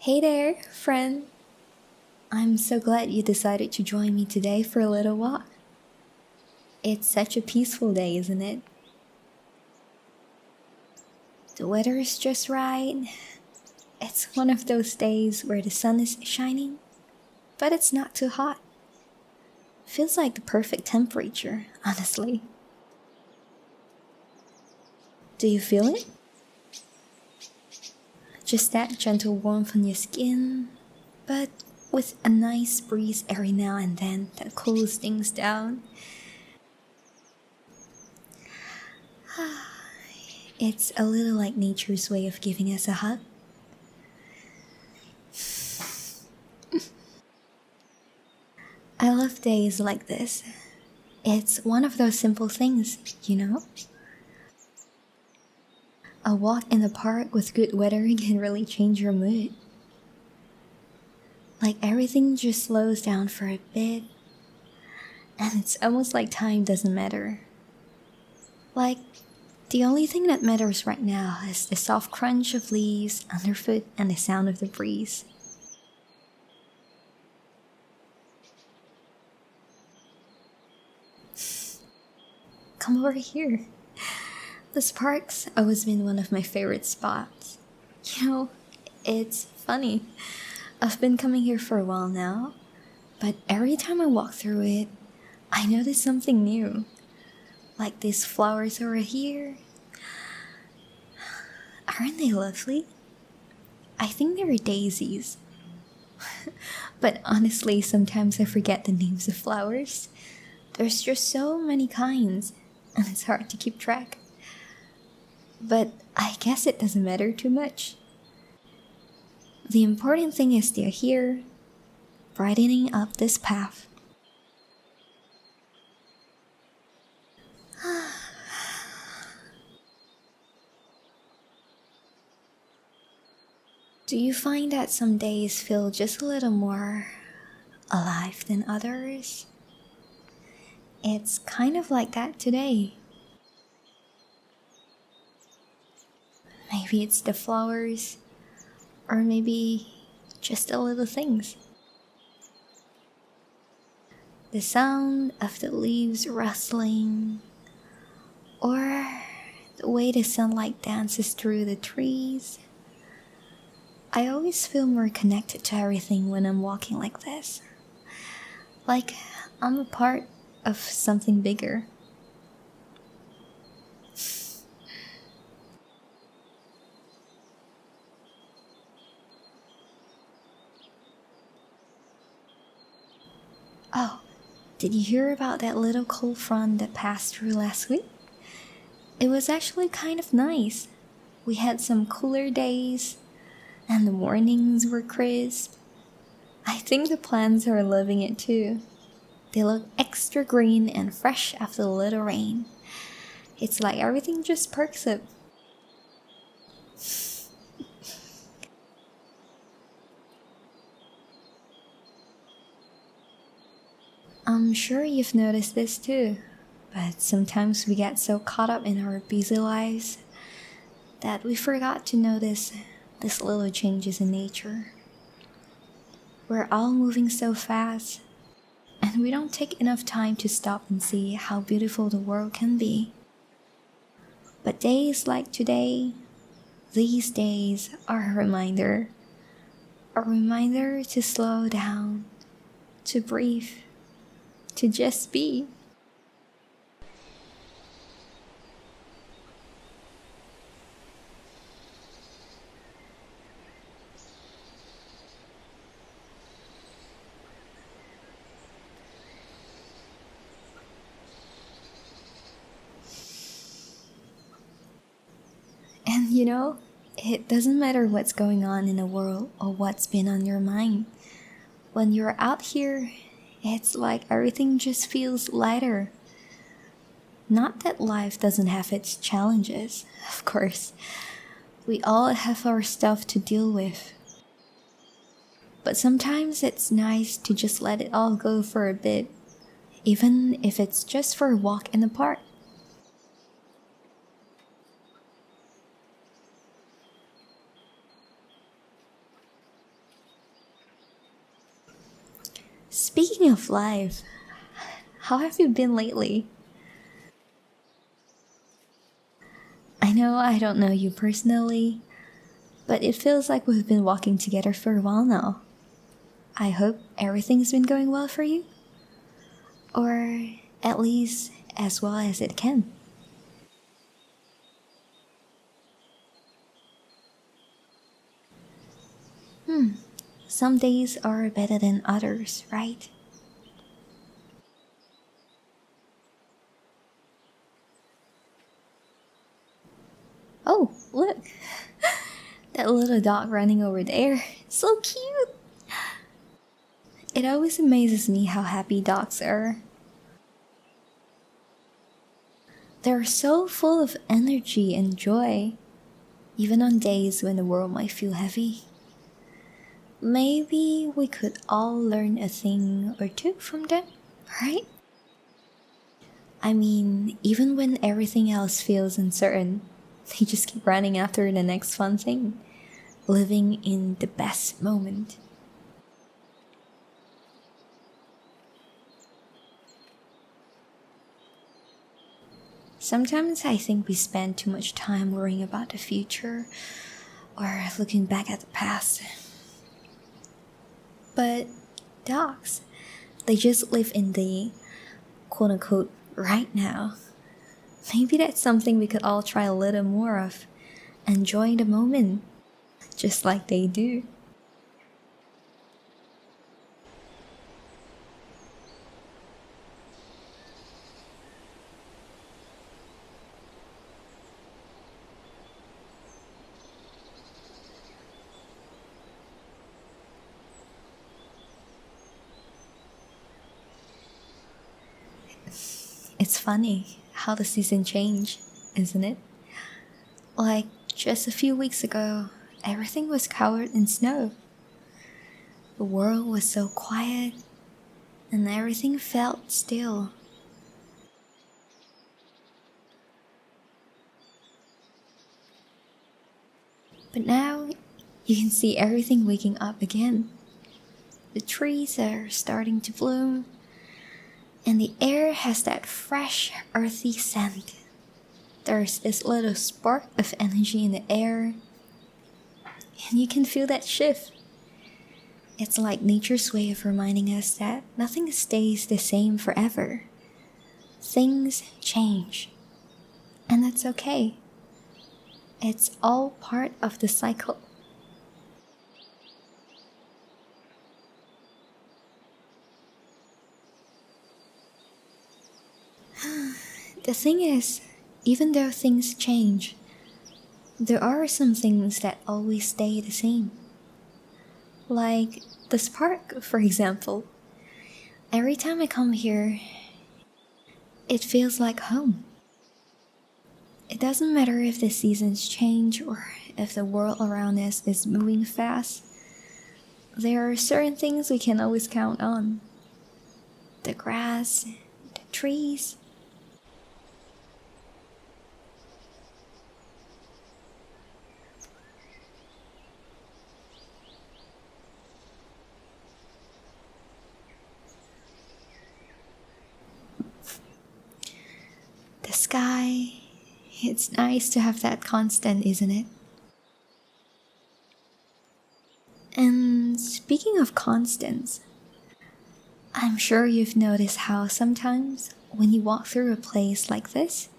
Hey there, friend. I'm so glad you decided to join me today for a little walk. It's such a peaceful day, isn't it? The weather is just right. It's one of those days where the sun is shining, but it's not too hot. Feels like the perfect temperature, honestly. Do you feel it? Just that gentle warmth on your skin, but with a nice breeze every now and then that cools things down. It's a little like nature's way of giving us a hug. I love days like this. It's one of those simple things, you know? A walk in the park with good weather can really change your mood. Like everything just slows down for a bit, and it's almost like time doesn't matter. Like, the only thing that matters right now is the soft crunch of leaves underfoot and the sound of the breeze. Come over here. This park's always been one of my favorite spots. You know, it's funny. I've been coming here for a while now, but every time I walk through it, I notice something new. Like these flowers over here. Aren't they lovely? I think they're daisies. But honestly, sometimes I forget the names of flowers. There's just so many kinds, and it's hard to keep track. But I guess it doesn't matter too much. The important thing is they're here, brightening up this path. Do you find that some days feel just a little more alive than others? It's kind of like that today. Maybe it's the flowers, or maybe just the little things. The sound of the leaves rustling, or the way the sunlight dances through the trees. I always feel more connected to everything when I'm walking like this. Like I'm a part of something bigger. Oh, did you hear about that little cold front that passed through last week? It was actually kind of nice. We had some cooler days, and the mornings were crisp. I think the plants are loving it too. They look extra green and fresh after a little rain. It's like everything just perks up. I'm sure you've noticed this too, but sometimes we get so caught up in our busy lives that we forgot to notice these little changes in nature. We're all moving so fast, and we don't take enough time to stop and see how beautiful the world can be. But days like today, these days are a reminder to slow down, to breathe, to just be. And you know, it doesn't matter what's going on in the world or what's been on your mind. When you're out here, it's like everything just feels lighter. Not that life doesn't have its challenges, of course. We all have our stuff to deal with. But sometimes it's nice to just let it all go for a bit, even if it's just for a walk in the park. Speaking of life, how have you been lately? I know I don't know you personally, but it feels like we've been walking together for a while now. I hope everything's been going well for you, or at least as well as it can. Some days are better than others, right? Oh, look, that little dog running over there. So cute! It always amazes me how happy dogs are. They're so full of energy and joy, even on days when the world might feel heavy. Maybe we could all learn a thing or two from them, right? I mean, even when everything else feels uncertain, they just keep running after the next fun thing, living in the best moment. Sometimes I think we spend too much time worrying about the future or looking back at the past. But dogs, they just live in the quote unquote right now. Maybe that's something we could all try a little more of. Enjoying the moment, just like they do. It's funny how the season change, isn't it? Like just a few weeks ago, everything was covered in snow. The world was so quiet and everything felt still. But now you can see everything waking up again. The trees are starting to bloom, and the air has that fresh, earthy scent. There's this little spark of energy in the air, and you can feel that shift. It's like nature's way of reminding us that nothing stays the same forever. Things change, and that's okay. It's all part of the cycle. The thing is, even though things change, there are some things that always stay the same. Like this park, for example. Every time I come here, it feels like home. It doesn't matter if the seasons change or if the world around us is moving fast. There are certain things we can always count on: the grass, the trees, the sky. It's nice to have that constant, isn't it? And speaking of constants, I'm sure you've noticed how sometimes when you walk through a place like this,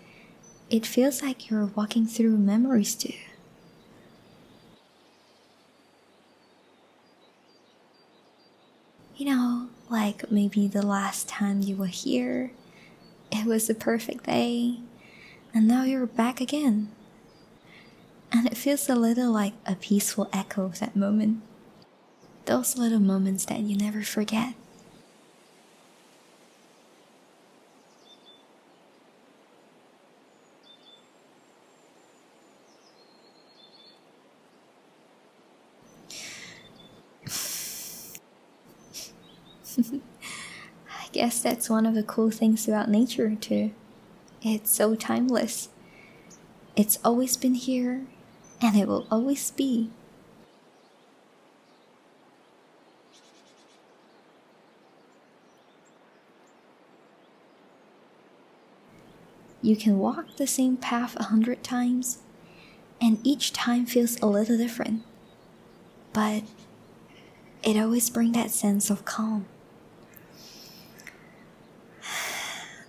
it feels like you're walking through memories too. Like maybe the last time you were here, it was a perfect day, and now you're back again. And it feels a little like a peaceful echo of that moment. Those little moments that you never forget. I guess that's one of the cool things about nature, too. It's so timeless. It's always been here, and it will always be. You can walk the same path 100 times, and each time feels a little different, but it always brings that sense of calm.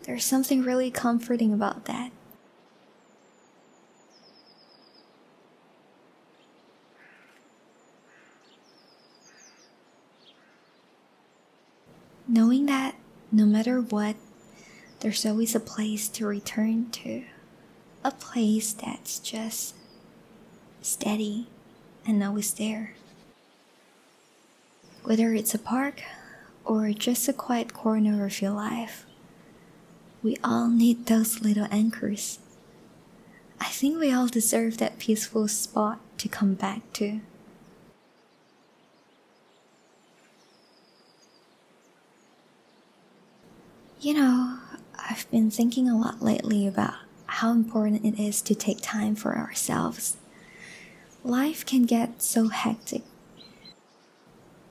There's something really comforting about that. Knowing that no matter what, there's always a place to return to. A place that's just steady and always there. Whether it's a park or just a quiet corner of your life, we all need those little anchors. I think we all deserve that peaceful spot to come back to. You know, I've been thinking a lot lately about how important it is to take time for ourselves. Life can get so hectic,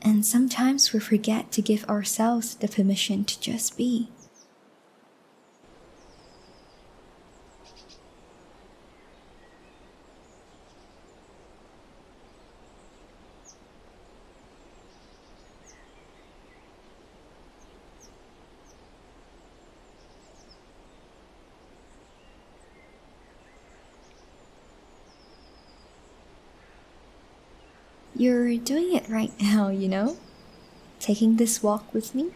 and sometimes we forget to give ourselves the permission to just be. You're doing it right now, you know? Taking this walk with me?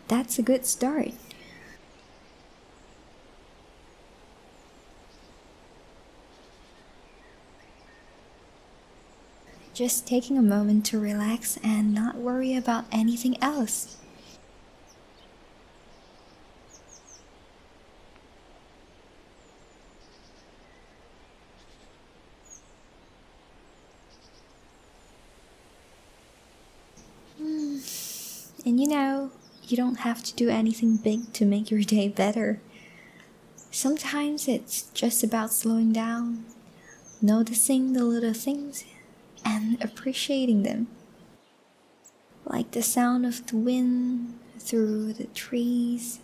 That's a good start. Just taking a moment to relax and not worry about anything else. And you know, you don't have to do anything big to make your day better. Sometimes it's just about slowing down, noticing the little things, and appreciating them. Like the sound of the wind through the trees,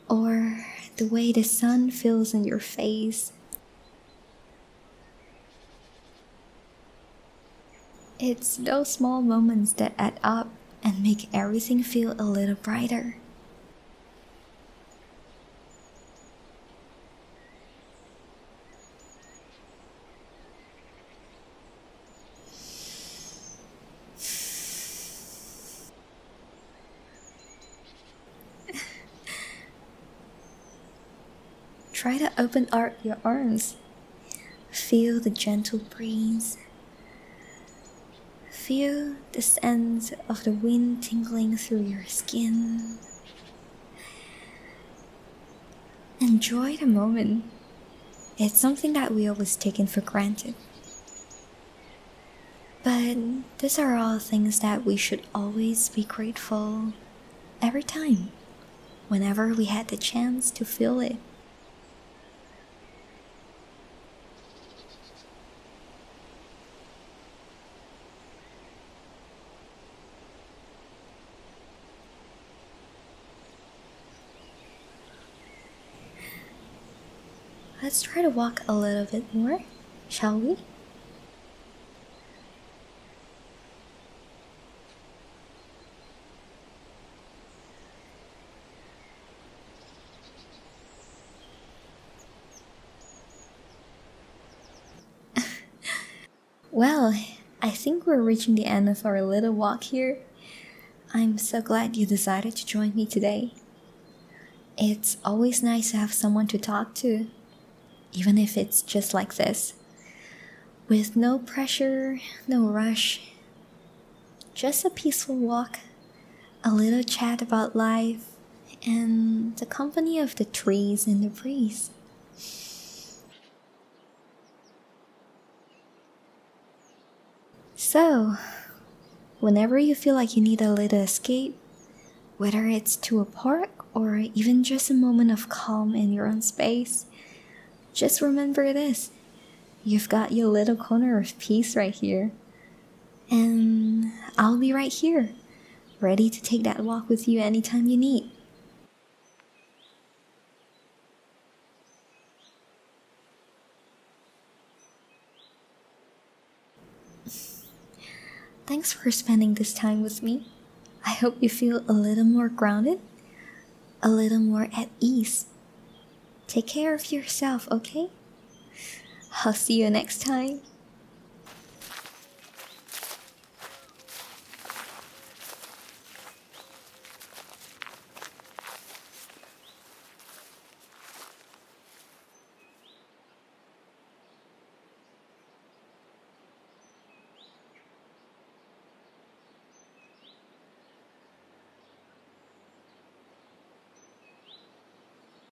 or the way the sun feels in your face. It's those small moments that add up and make everything feel a little brighter. Try to open out your arms. Feel the gentle breeze. Feel the sense of the wind tingling through your skin. Enjoy the moment. It's something that we always taken for granted. But these are all things that we should always be grateful every time, whenever we had the chance to feel it. Let's try to walk a little bit more, shall we? Well, I think we're reaching the end of our little walk here. I'm so glad you decided to join me today. It's always nice to have someone to talk to, even if it's just like this. With no pressure, no rush, just a peaceful walk, a little chat about life, and the company of the trees and the breeze. So, whenever you feel like you need a little escape, whether it's to a park or even just a moment of calm in your own space, just remember this. You've got your little corner of peace right here. And I'll be right here, ready to take that walk with you anytime you need. Thanks for spending this time with me. I hope you feel a little more grounded, a little more at ease. Take care of yourself, okay? I'll see you next time.